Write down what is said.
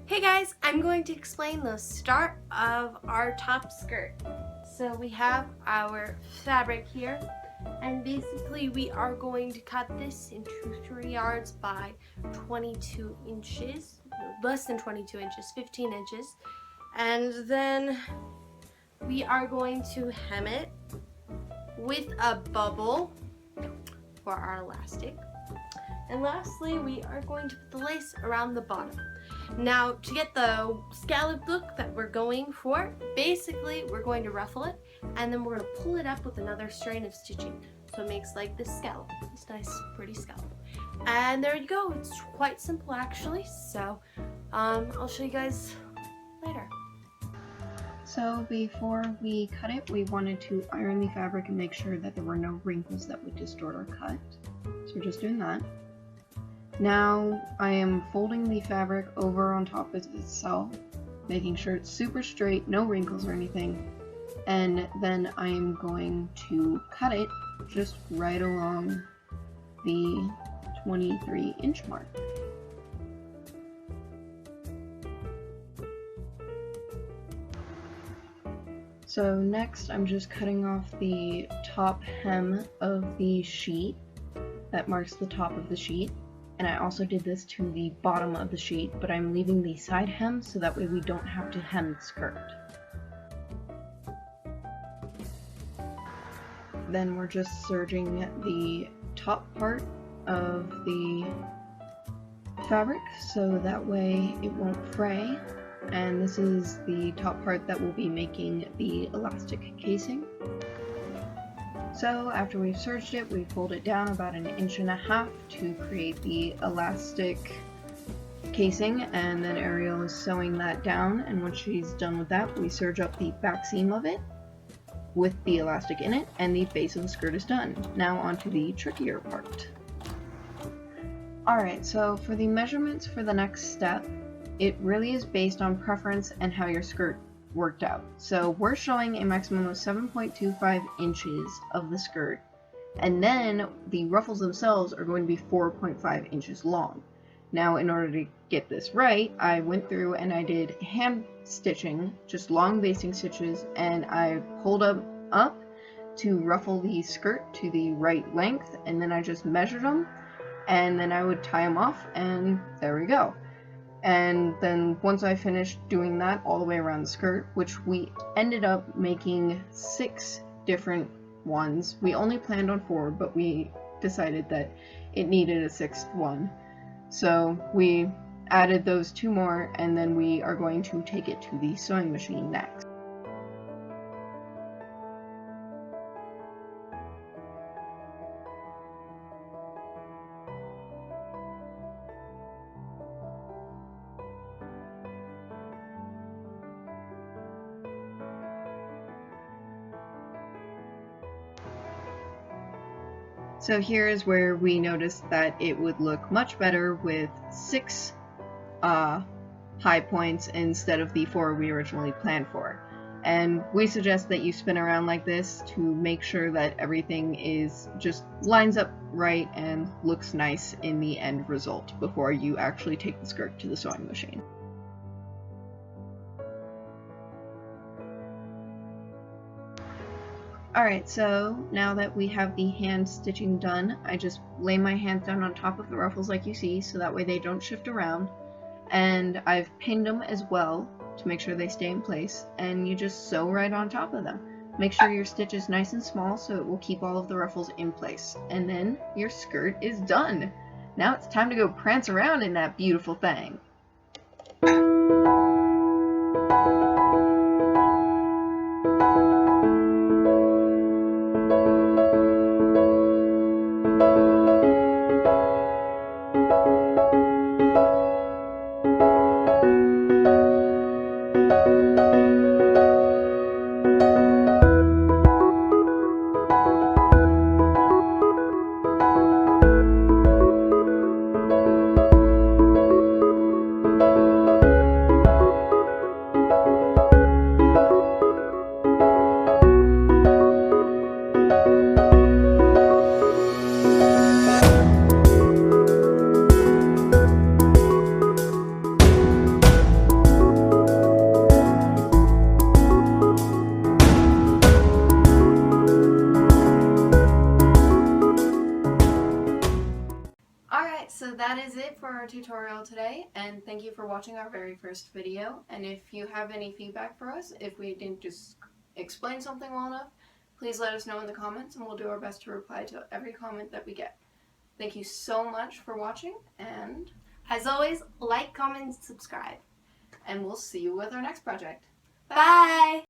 Hey guys, I'm going to explain the start of our top skirt. So we have our fabric here, and basically we are going to cut this into 3 yards by 22 inches, less than 22 inches, 15 inches. And then we are going to hem it with a bubble for our elastic. And lastly, we are going to put the lace around the bottom. Now, to get the scallop look that we're going for, basically we're going to ruffle it and then we're going to pull it up with another strand of stitching. So it makes like this scallop, this nice pretty scallop. And there you go, it's quite simple actually. So I'll show you guys later. So before we cut it, we wanted to iron the fabric and make sure that there were no wrinkles that would distort our cut. So we're just doing that. Now I am folding the fabric over on top of itself, making sure it's super straight, no wrinkles or anything. And then I am going to cut it just right along the 23-inch mark. So next I'm just cutting off the top hem of the sheet that marks the top of the sheet. And I also did this to the bottom of the sheet, but I'm leaving the side hem so that way we don't have to hem the skirt. Then we're just serging the top part of the fabric so that way it won't fray. And this is the top part that will be making the elastic casing. So after we've serged it, we fold it down about 1.5 inches to create the elastic casing, and then Ariel is sewing that down, and once she's done with that, we serge up the back seam of it with the elastic in it, and the base of the skirt is done. Now onto the trickier part. Alright, so for the measurements for the next step, it really is based on preference and how your skirt worked out. So we're showing a maximum of 7.25 inches of the skirt, and then the ruffles themselves are going to be 4.5 inches long. Now in order to get this right, I went through and I did hand stitching, just long basting stitches, and I pulled up to ruffle the skirt to the right length, and then I just measured them, and then I would tie them off, and there we go. And then once I finished doing that all the way around the skirt, which we ended up making 6 different ones. We only planned on 4, but we decided that it needed a 6th one. So we added those 2 more, and then we are going to take it to the sewing machine next. So here is where we noticed that it would look much better with 6 high points instead of the 4 we originally planned for. And we suggest that you spin around like this to make sure that everything is just lines up right and looks nice in the end result before you actually take the skirt to the sewing machine. Alright, so now that we have the hand stitching done, I just lay my hands down on top of the ruffles like you see, so that way they don't shift around. And I've pinned them as well to make sure they stay in place, and you just sew right on top of them. Make sure your stitch is nice and small so it will keep all of the ruffles in place. And then your skirt is done! Now it's time to go prance around in that beautiful thing! it for our tutorial today, and thank you for watching our very first video. And if you have any feedback for us, if we didn't just explain something well enough, please let us know in the comments and we'll do our best to reply to every comment that we get. Thank you so much for watching, and as always, like, comment, and subscribe. we'll see you with our next project. Bye!